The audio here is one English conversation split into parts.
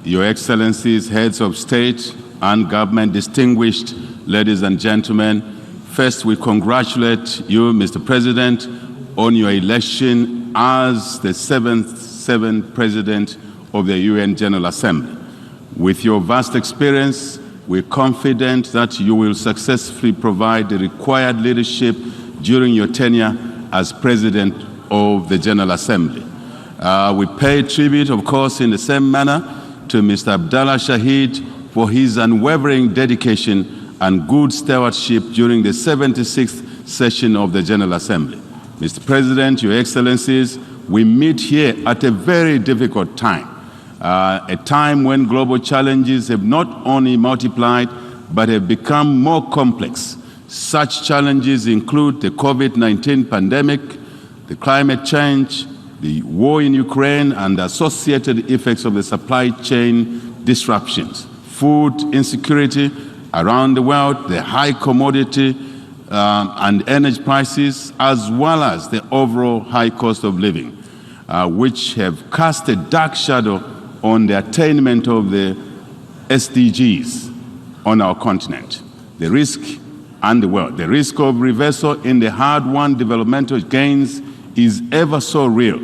Your Excellencies, heads of state and government, distinguished ladies and gentlemen, first we congratulate you, Mr. President, on your election as the seventh President of the UN General Assembly. With your vast experience, we're confident that you will successfully provide the required leadership during your tenure as President of the General Assembly. We pay tribute, of course, in the same manner to Mr. Abdallah Shahid for his unwavering dedication and good stewardship during the 76th session of the General Assembly. Mr. President, Your Excellencies, we meet here at a very difficult time, a time when global challenges have not only multiplied, but have become more complex. Such challenges include the COVID-19 pandemic, the climate change, the war in Ukraine, and the associated effects of the supply chain disruptions, food insecurity around the world, the high commodity and energy prices, as well as the overall high cost of living, which have cast a dark shadow on the attainment of the SDGs on our continent. The risk and the world, the risk of reversal in the hard-won developmental gains is ever so real.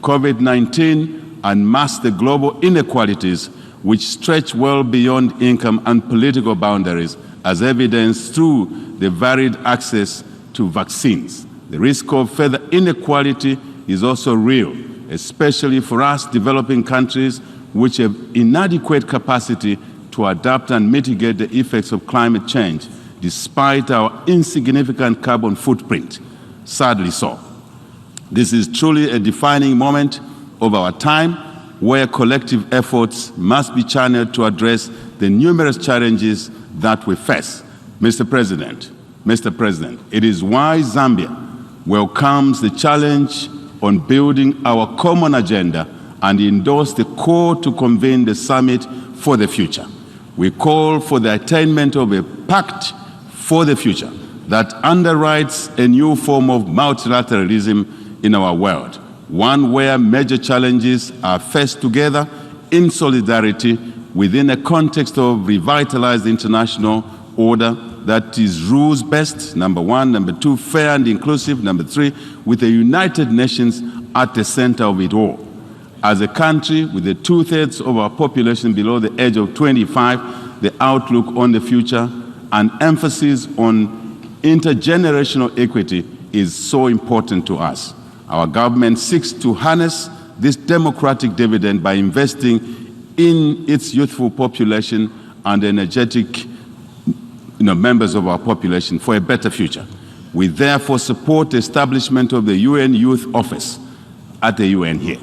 COVID-19 unmasked the global inequalities which stretch well beyond income and political boundaries, as evidenced through the varied access to vaccines. The risk of further inequality is also real, especially for us developing countries which have inadequate capacity to adapt and mitigate the effects of climate change, despite our insignificant carbon footprint. Sadly so. This is truly a defining moment of our time, where collective efforts must be channeled to address the numerous challenges that we face. Mr. President, it is why Zambia welcomes the challenge on building our common agenda and endorsed the call to convene the Summit for the Future. We call for the attainment of a pact for the future that underwrites a new form of multilateralism in our world, one where major challenges are faced together in solidarity within a context of revitalized international order that is rules-based, number one, number two, fair and inclusive, number three, with the United Nations at the center of it all. As a country with the 2/3 of our population below the age of 25, the outlook on the future and emphasis on intergenerational equity is so important to us. Our government seeks to harness this democratic dividend by investing in its youthful population and energetic members of our population for a better future. We therefore support the establishment of the UN Youth Office at the UN here.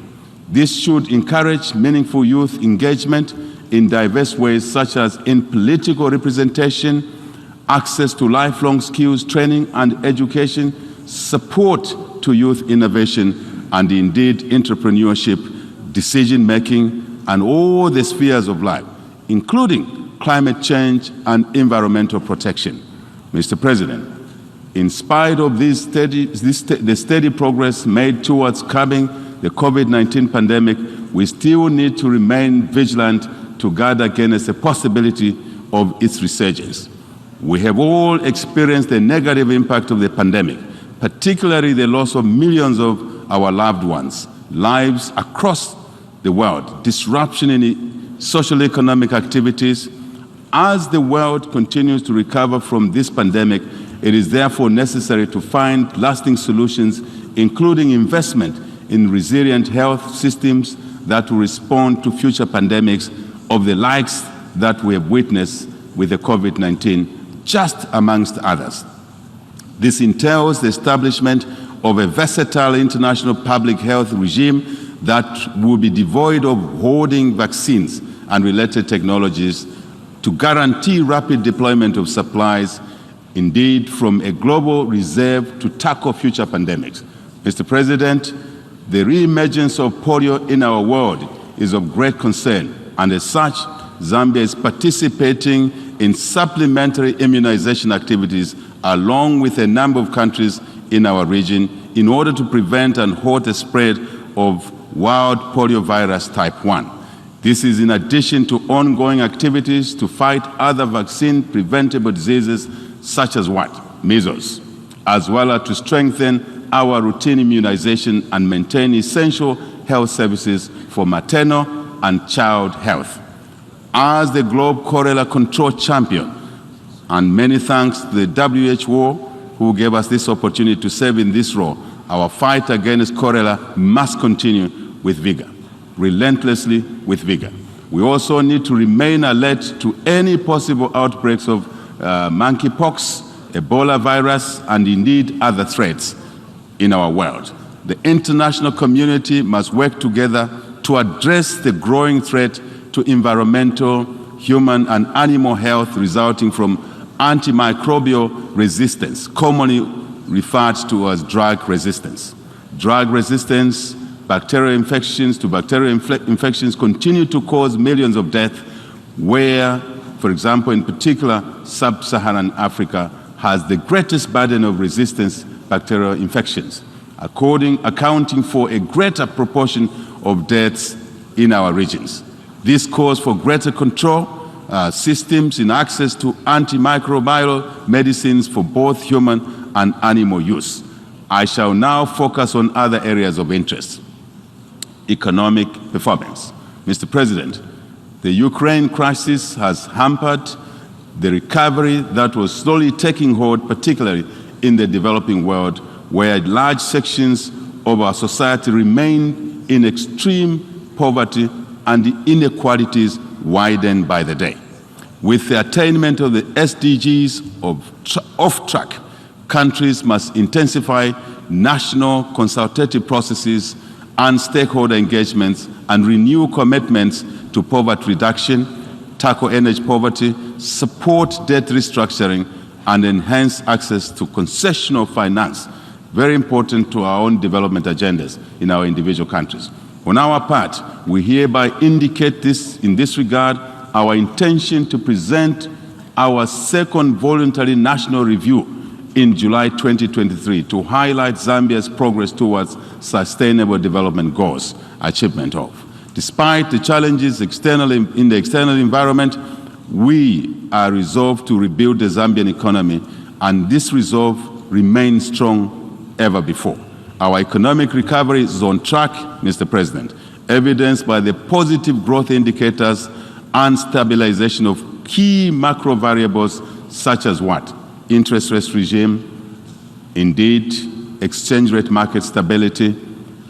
This should encourage meaningful youth engagement in diverse ways, such as in political representation, access to lifelong skills training and education, support to youth innovation, and indeed entrepreneurship, decision-making, and all the spheres of life, including climate change and environmental protection. Mr. President, in spite of the steady progress made towards curbing the COVID-19 pandemic, we still need to remain vigilant to guard against the possibility of its resurgence. We have all experienced the negative impact of the pandemic, particularly the loss of millions of our loved ones, lives across the world, disruption in social-economic activities. As the world continues to recover from this pandemic, it is therefore necessary to find lasting solutions, including investment in resilient health systems that will respond to future pandemics of the likes that we have witnessed with the COVID-19, just amongst others. This entails the establishment of a versatile international public health regime that will be devoid of hoarding vaccines and related technologies to guarantee rapid deployment of supplies, indeed from a global reserve to tackle future pandemics. Mr. President, the re-emergence of polio in our world is of great concern, and as such, Zambia is participating in supplementary immunization activities along with a number of countries in our region in order to prevent and halt the spread of wild poliovirus type 1. This is in addition to ongoing activities to fight other vaccine-preventable diseases such as what? Measles, as well as to strengthen our routine immunization and maintain essential health services for maternal and child health. As the Globe Cholera Control Champion, and many thanks to the WHO who gave us this opportunity to serve in this role, our fight against cholera must continue with vigor, relentlessly with vigor. We also need to remain alert to any possible outbreaks of monkeypox, Ebola virus, and indeed other threats in our world. The international community must work together to address the growing threat to environmental, human, and animal health resulting from antimicrobial resistance, commonly referred to as drug resistance. Drug resistance, bacterial infections to bacterial infections continue to cause millions of deaths where, for example, in particular, sub-Saharan Africa has the greatest burden of resistance bacterial infections, accounting for a greater proportion of deaths in our regions. This calls for greater control systems in access to antimicrobial medicines for both human and animal use. I shall now focus on other areas of interest. Economic performance. Mr. President, the Ukraine crisis has hampered the recovery that was slowly taking hold, particularly in the developing world, where large sections of our society remain in extreme poverty and the inequalities widen by the day. With the attainment of the SDGs off track, countries must intensify national consultative processes and stakeholder engagements and renew commitments to poverty reduction, tackle energy poverty, support debt restructuring, and enhance access to concessional finance, very important to our own development agendas in our individual countries. On our part, we hereby indicate this, in this regard, our intention to present our second voluntary national review in July 2023 to highlight Zambia's progress towards sustainable development goals, achievement of. Despite the challenges in the external environment, we are resolved to rebuild the Zambian economy, and this resolve remains strong ever before. Our economic recovery is on track, Mr. President, evidenced by the positive growth indicators and stabilization of key macro variables such as what? Interest rate regime, indeed, exchange rate market stability,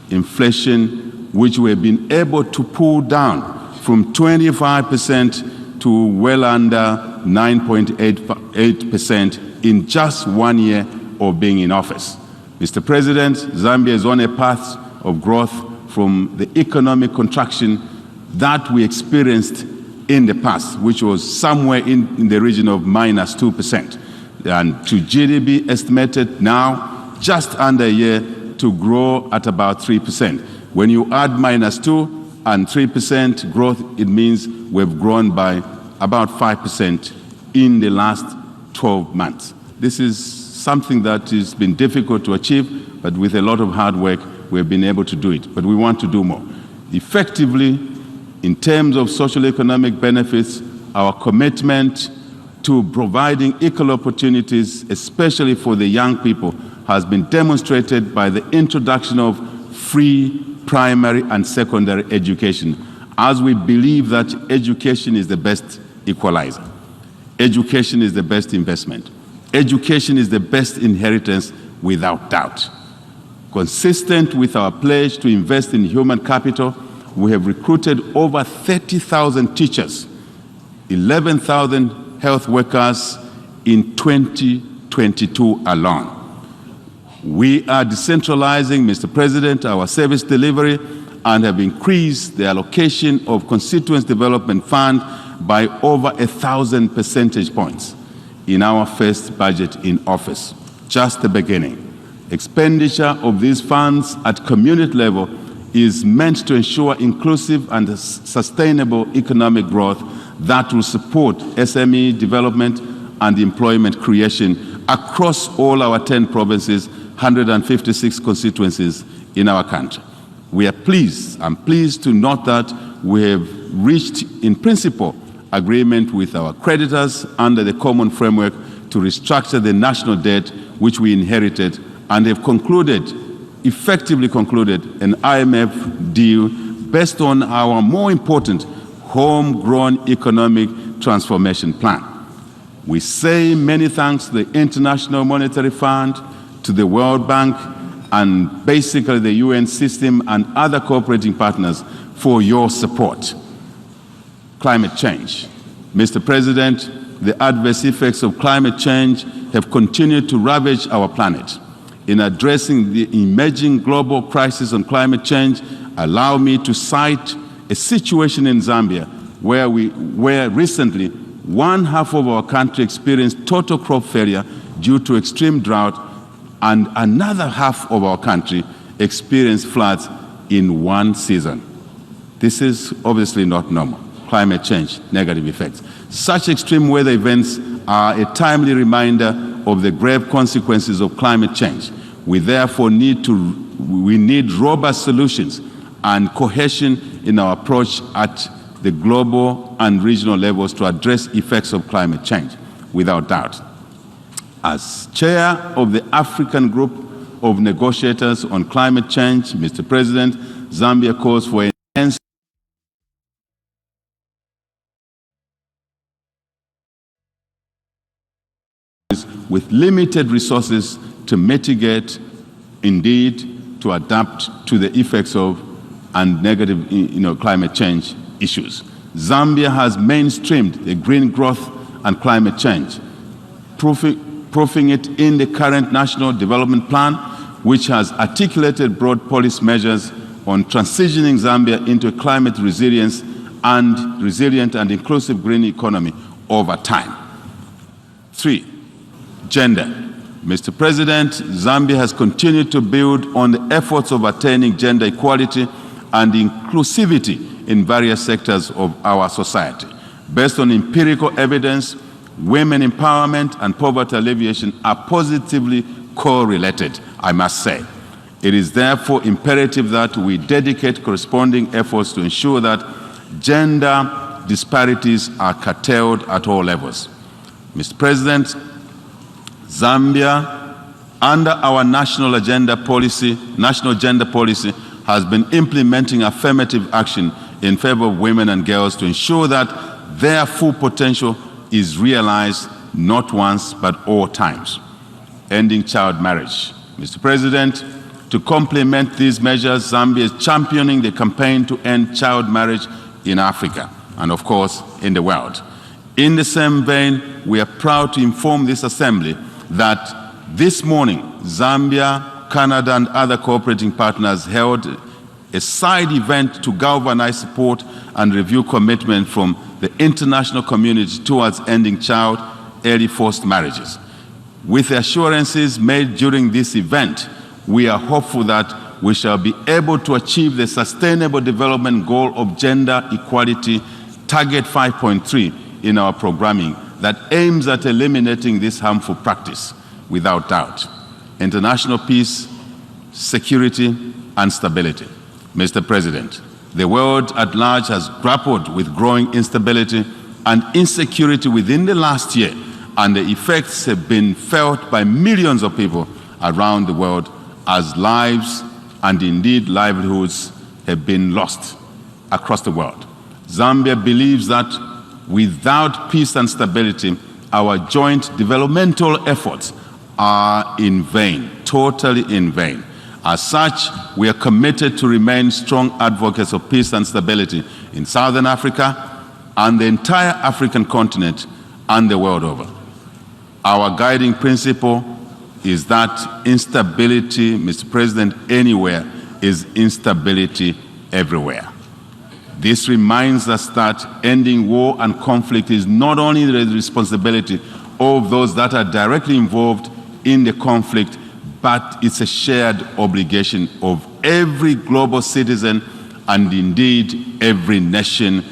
inflation, which we have been able to pull down from 25% to well under 9.8% in just 1 year of being in office. Mr. President, Zambia is on a path of growth from the economic contraction that we experienced in the past, which was somewhere in the region of -2%, and to GDP estimated now just under a year to grow at about 3%. When you add -2 and 3% growth, it means we've grown by about 5% in the last 12 months. This is something that has been difficult to achieve, but with a lot of hard work, we've been able to do it. But we want to do more. Effectively, in terms of social economic benefits, our commitment to providing equal opportunities, especially for the young people, has been demonstrated by the introduction of free primary and secondary education, as we believe that education is the best equalizer. Education is the best investment. Education is the best inheritance, without doubt. Consistent with our pledge to invest in human capital, we have recruited over 30,000 teachers, 11,000 health workers in 2022 alone. We are decentralizing, Mr. President, our service delivery and have increased the allocation of Constituency Development Fund by over 1,000 percentage points in our first budget in office, just the beginning. Expenditure of these funds at community level is meant to ensure inclusive and sustainable economic growth that will support SME development and employment creation across all our 10 provinces, 156 constituencies in our country. I'm pleased to note that we have reached, in principle, agreement with our creditors under the common framework to restructure the national debt which we inherited, and have effectively concluded an IMF deal based on our more important homegrown economic transformation plan. We say many thanks to the International Monetary Fund, to the World Bank, and basically the UN system and other cooperating partners for your support. Climate change. Mr. President, the adverse effects of climate change have continued to ravage our planet. In addressing the emerging global crisis on climate change, allow me to cite a situation in Zambia where recently one half of our country experienced total crop failure due to extreme drought, and another half of our country experienced floods in one season. This is obviously not normal. Climate change, negative effects. Such extreme weather events are a timely reminder of the grave consequences of climate change. We therefore need robust solutions and cohesion in our approach at the global and regional levels to address effects of climate change, without doubt. As chair of the African Group of Negotiators on Climate Change, Mr. President, Zambia calls for enhanced with limited resources to mitigate, indeed, to adapt to the effects of and negative climate change issues. Zambia has mainstreamed the green growth and climate change, proofing it in the current National Development Plan, which has articulated broad policy measures on transitioning Zambia into a climate resilient and inclusive green economy over time. 3, gender. Mr. President, Zambia has continued to build on the efforts of attaining gender equality and inclusivity in various sectors of our society. Based on empirical evidence, women empowerment and poverty alleviation are positively correlated, I must say. It is therefore imperative that we dedicate corresponding efforts to ensure that gender disparities are curtailed at all levels. Mr. President, Zambia, under our national gender policy, has been implementing affirmative action in favor of women and girls to ensure that their full potential is realized not once but all times. Ending child marriage. Mr. President, to complement these measures, Zambia is championing the campaign to end child marriage in Africa and, of course, in the world. In the same vein, we are proud to inform this Assembly that this morning, Zambia, Canada, and other cooperating partners held a side event to galvanize support and review commitment from the international community towards ending child early forced marriages. With the assurances made during this event, we are hopeful that we shall be able to achieve the Sustainable Development Goal of Gender Equality, Target 5.3 in our programming that aims at eliminating this harmful practice, without doubt. International peace, security, and stability. Mr. President, the world at large has grappled with growing instability and insecurity within the last year, and the effects have been felt by millions of people around the world as lives and indeed livelihoods have been lost across the world. Zambia believes that without peace and stability, our joint developmental efforts are in vain, totally in vain. As such, we are committed to remain strong advocates of peace and stability in Southern Africa and the entire African continent and the world over. Our guiding principle is that instability, Mr. President, anywhere is instability everywhere. This reminds us that ending war and conflict is not only the responsibility of those that are directly involved in the conflict, but it's a shared obligation of every global citizen and indeed every nation.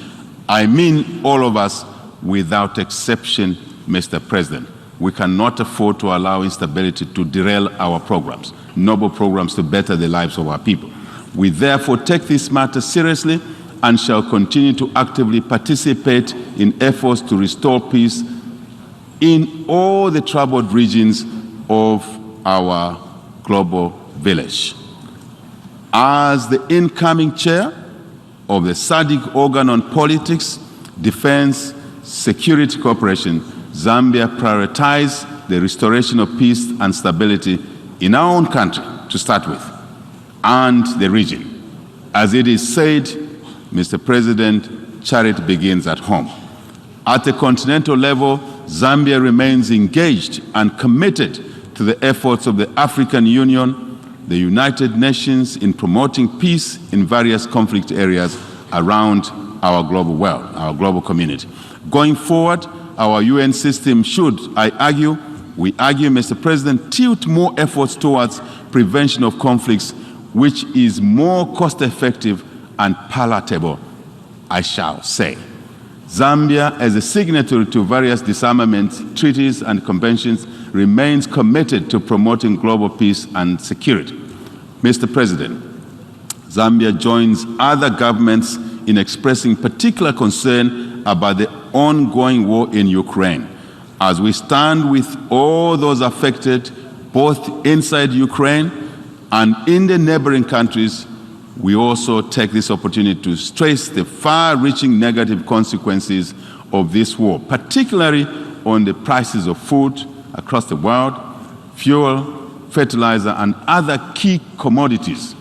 I mean all of us without exception, Mr. President. We cannot afford to allow instability to derail our programs, noble programs to better the lives of our people. We therefore take this matter seriously and shall continue to actively participate in efforts to restore peace in all the troubled regions of our global village. As the incoming chair of the SADC organ on politics, defense, security cooperation, Zambia prioritizes the restoration of peace and stability in our own country, to start with, and the region. As it is said, Mr. President, charity begins at home. At the continental level, Zambia remains engaged and committed to the efforts of the African Union, the United Nations in promoting peace in various conflict areas around our global world, our global community. Going forward, our UN system should, we argue, Mr. President, tilt more efforts towards prevention of conflicts, which is more cost-effective and palatable, I shall say. Zambia, as a signatory to various disarmament treaties and conventions, remains committed to promoting global peace and security. Mr. President, Zambia joins other governments in expressing particular concern about the ongoing war in Ukraine. As we stand with all those affected, both inside Ukraine and in the neighboring countries, we also take this opportunity to stress the far-reaching negative consequences of this war, particularly on the prices of food across the world, fuel, fertilizer, and other key commodities.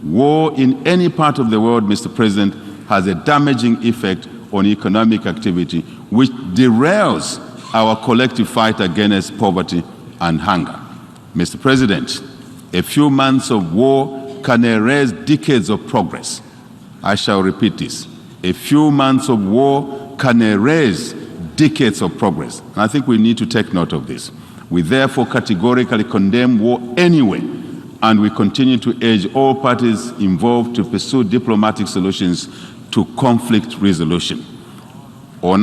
War in any part of the world, Mr. President, has a damaging effect on economic activity, which derails our collective fight against poverty and hunger. Mr. President, a few months of war can erase decades of progress. I shall repeat this. A few months of war can erase decades of progress. And I think we need to take note of this. We therefore categorically condemn war anyway, and we continue to urge all parties involved to pursue diplomatic solutions to conflict resolution. On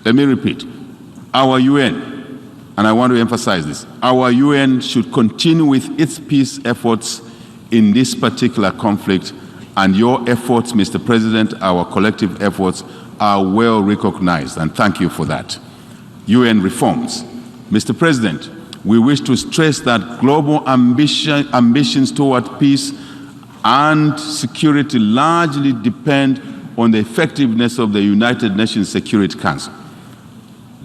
let me repeat, our UN, and I want to emphasize this, our UN should continue with its peace efforts in this particular conflict, and your efforts, Mr. President, our collective efforts, are well recognized, and thank you for that. UN reforms. Mr. President, we wish to stress that global ambitions toward peace and security largely depend on the effectiveness of the United Nations Security Council.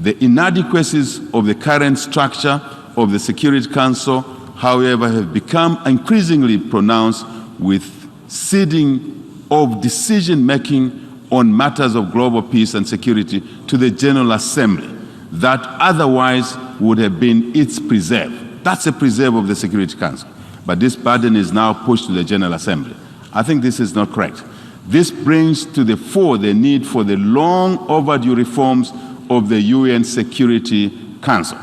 The inadequacies of the current structure of the Security Council, however, have become increasingly pronounced, with ceding of decision-making on matters of global peace and security to the General Assembly that otherwise would have been its preserve. That's a preserve of the Security Council. But this burden is now pushed to the General Assembly. I think this is not correct. This brings to the fore the need for the long overdue reforms of the UN Security Council.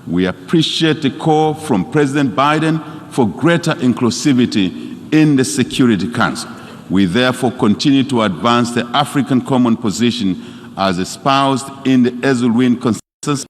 We appreciate the call from President Biden for greater inclusivity in the Security Council. We therefore continue to advance the African common position as espoused in the Esselwyn Consensus